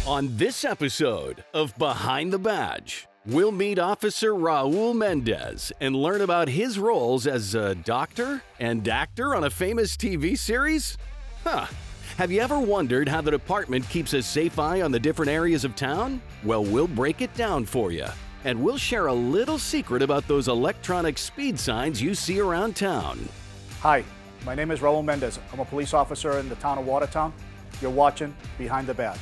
On this episode of Behind the Badge, we'll meet Officer Raul Mendez and learn about his roles as a doctor and actor on a famous TV series. Have you ever wondered how the department keeps a safe eye on the different areas of town? Well, we'll break it down for you. And we'll share a little secret about those electronic speed signs you see around town. Hi, my name is Raul Mendez. I'm a police officer in the town of Watertown. You're watching Behind the Badge.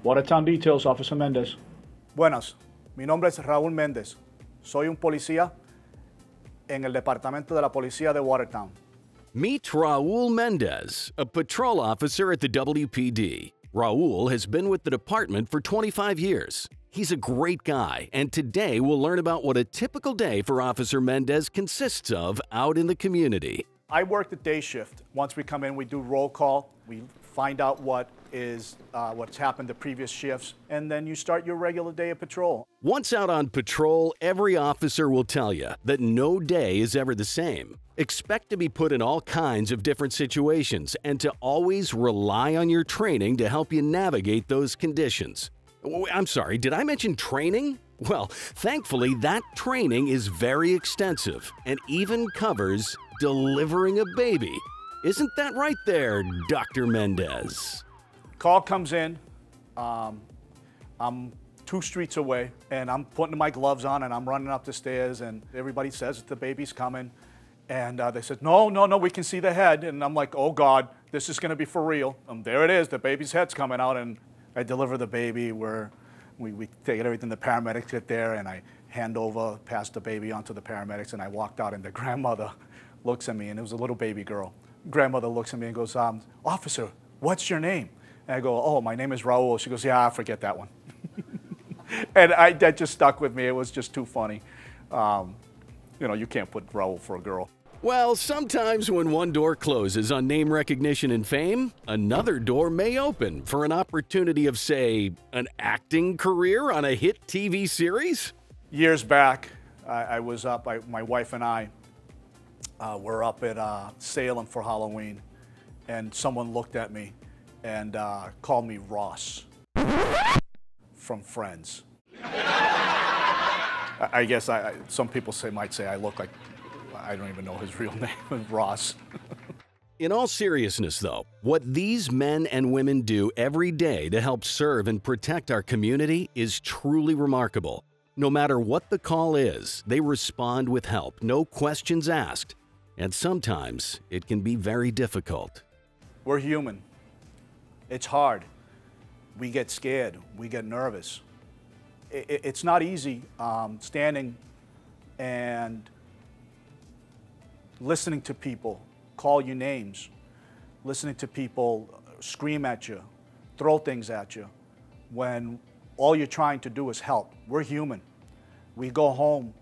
Watertown Details, Officer Mendez. Buenas, mi nombre es Raúl Méndez. Soy un policía en el departamento de la policía de Watertown. Meet Raul Mendez, a patrol officer at the WPD. Raul has been with the department for 25 years. He's a great guy, and today we'll learn about what a typical day for Officer Mendez consists of out in the community. I work the day shift. Once we come in, we do roll call. We find out what's happened the previous shifts, and then you start your regular day of patrol. Once out on patrol, every officer will tell you that no day is ever the same. Expect to be put in all kinds of different situations and to always rely on your training to help you navigate those conditions. I'm sorry, did I mention training? Well, thankfully, that training is very extensive and even covers delivering a baby. Isn't that right there, Dr. Mendez? Call comes in. I'm 2 streets away, and I'm putting my gloves on, and I'm running up the stairs, and everybody says the baby's coming. And they said, no, we can see the head. And I'm like, oh, God, this is going to be for real. And there it is. The baby's head's coming out, and I deliver the baby. We take everything, the paramedics get there, and I pass the baby on to the paramedics, and I walked out, and the grandmother looks at me, and it was a little baby girl. Grandmother looks at me and goes, officer, what's your name? And I go, oh, my name is Raul. She goes, yeah, forget that one. And that just stuck with me. It was just too funny. You can't put Raul for a girl. Well, sometimes when one door closes on name recognition and fame, another door may open for an opportunity of, say, an acting career on a hit TV series. Years back, I was up, my wife and I were up at Salem for Halloween, and someone looked at me and called me Ross from Friends. I guess some people might say I look like, I don't even know his real name, Ross. In all seriousness, though, what these men and women do every day to help serve and protect our community is truly remarkable. No matter what the call is, they respond with help, no questions asked. And sometimes it can be very difficult. We're human. It's hard. We get scared. We get nervous. It's not easy standing and listening to people call you names, listening to people scream at you, throw things at you, when all you're trying to do is help. We're human. We go home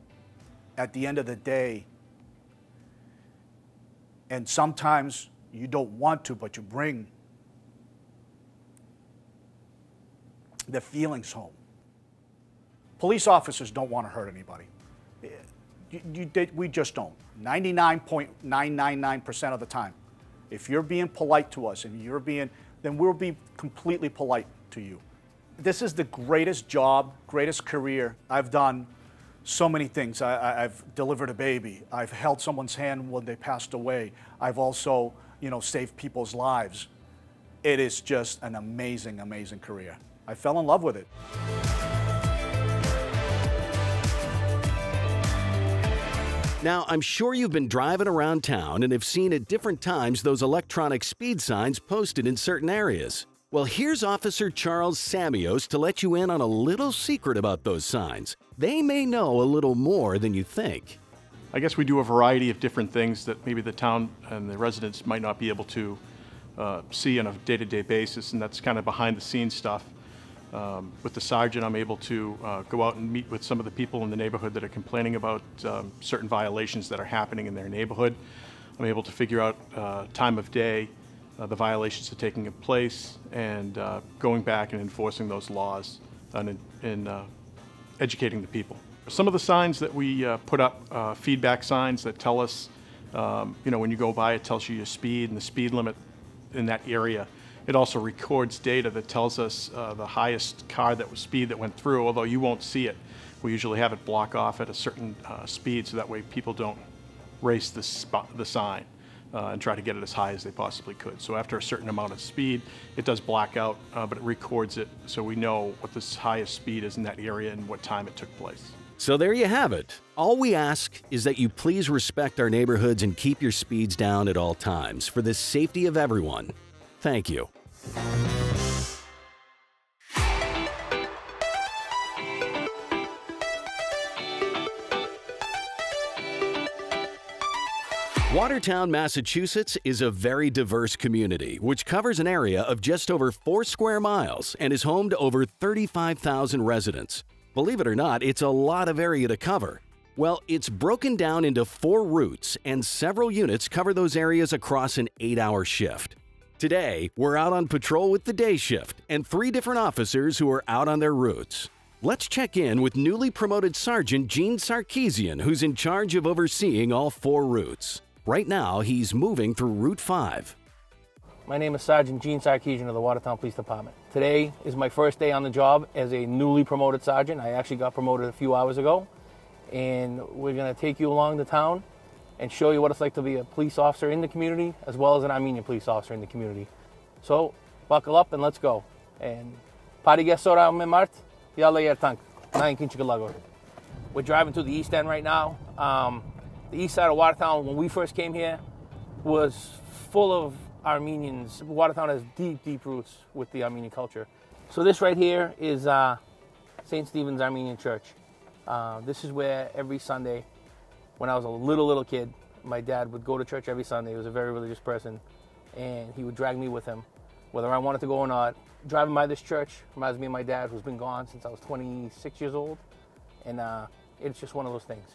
at the end of the day, and sometimes you don't want to, but you bring the feelings home. Police officers don't want to hurt anybody. We just don't. 99.999% of the time. If you're being polite to us, then we'll be completely polite to you. This is the greatest job, greatest career. I've done so many things. I've delivered a baby. I've held someone's hand when they passed away. I've also, saved people's lives. It is just an amazing, amazing career. I fell in love with it. Now, I'm sure you've been driving around town and have seen at different times those electronic speed signs posted in certain areas. Well, here's Officer Charles Samios to let you in on a little secret about those signs. They may know a little more than you think. I guess we do a variety of different things that maybe the town and the residents might not be able to see on a day-to-day basis, and that's kind of behind-the-scenes stuff. With the sergeant, I'm able to go out and meet with some of the people in the neighborhood that are complaining about certain violations that are happening in their neighborhood. I'm able to figure out time of day, the violations that are taking place, and going back and enforcing those laws in educating the people. Some of the signs that we put up, feedback signs that tell us, when you go by, it tells you your speed and the speed limit in that area. It also records data that tells us the highest car speed that went through, although you won't see it. We usually have it block off at a certain speed so that way people don't race the sign and try to get it as high as they possibly could. So after a certain amount of speed, it does black out, but it records it so we know what the highest speed is in that area and what time it took place. So there you have it. All we ask is that you please respect our neighborhoods and keep your speeds down at all times for the safety of everyone. Thank you. Watertown, Massachusetts is a very diverse community which covers an area of just over 4 square miles and is home to over 35,000 residents. Believe it or not, it's a lot of area to cover. Well, it's broken down into 4 routes and several units cover those areas across an 8-hour shift. Today, we're out on patrol with the day shift and 3 different officers who are out on their routes. Let's check in with newly promoted Sergeant Gene Sarkeesian, who's in charge of overseeing all 4 routes. Right now, he's moving through Route 5. My name is Sergeant Gene Sarkeesian of the Watertown Police Department. Today is my first day on the job as a newly promoted sergeant. I actually got promoted a few hours ago. And we're going to take you along the town and show you what it's like to be a police officer in the community as well as an Armenian police officer in the community. So, buckle up and let's go. And we're driving to the East End right now. The east side of Watertown, when we first came here, was full of Armenians. Watertown has deep, deep roots with the Armenian culture. So this right here is St. Stephen's Armenian Church. This is where every Sunday, when I was a little kid, my dad would go to church every Sunday. He was a very religious person, and he would drag me with him, whether I wanted to go or not. Driving by this church reminds me of my dad, who's been gone since I was 26 years old, and it's just one of those things.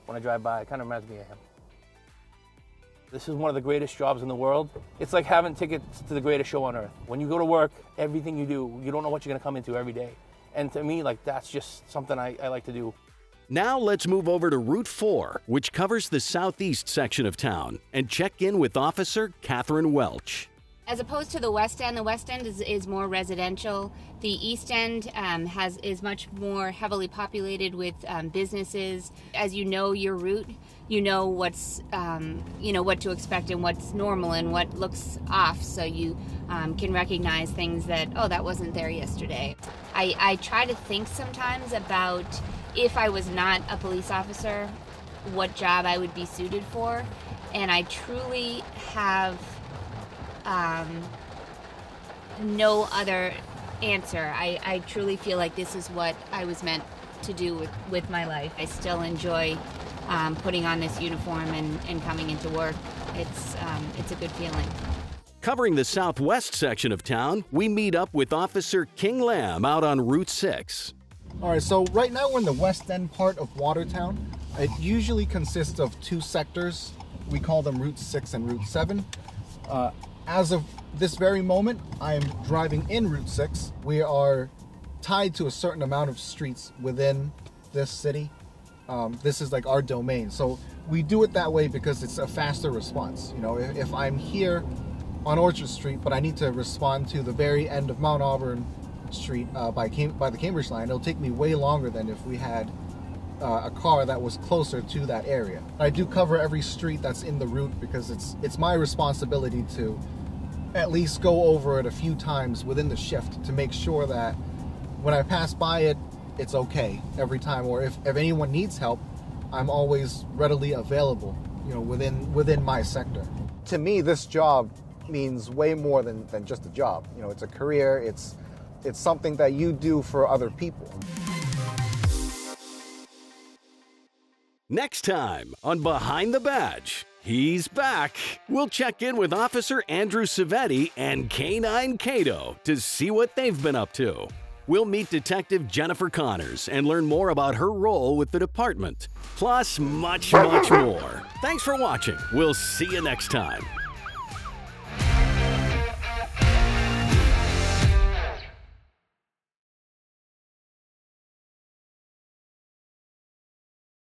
When I drive by, it kind of reminds me of him. This is one of the greatest jobs in the world. It's like having tickets to the greatest show on earth. When you go to work, everything you do, you don't know what you're going to come into every day. And to me, that's just something I like to do. Now let's move over to Route 4, which covers the southeast section of town, and check in with Officer Catherine Welch. As opposed to the West End is more residential. The East End is much more heavily populated with businesses. As you know your route, you know what's what to expect and what's normal and what looks off, so you can recognize things that that wasn't there yesterday. I try to think sometimes about if I was not a police officer, what job I would be suited for, and I truly have no other answer. I truly feel like this is what I was meant to do with my life. I still enjoy putting on this uniform and coming into work. It's a good feeling. Covering the southwest section of town, we meet up with Officer King Lamb out on Route 6. All right, so right now we're in the West End part of Watertown. It usually consists of 2 sectors. We call them Route 6 and Route 7. As of this very moment, I am driving in Route 6. We are tied to a certain amount of streets within this city. This is like our domain. So we do it that way because it's a faster response. You know, if I'm here on Orchard Street, but I need to respond to the very end of Mount Auburn Street by the Cambridge line, it'll take me way longer than if we had a car that was closer to that area. I do cover every street that's in the route because it's my responsibility to at least go over it a few times within the shift to make sure that when I pass by it, it's okay every time, or if anyone needs help, I'm always readily available, you know, within my sector. To me, this job means way more than just a job. You know, it's a career, it's something that you do for other people. Next time on Behind the Badge, he's back. We'll check in with Officer Andrew Savetti and K9 Cato to see what they've been up to. We'll meet Detective Jennifer Connors and learn more about her role with the department, plus much more. Thanks for watching. We'll see you next time.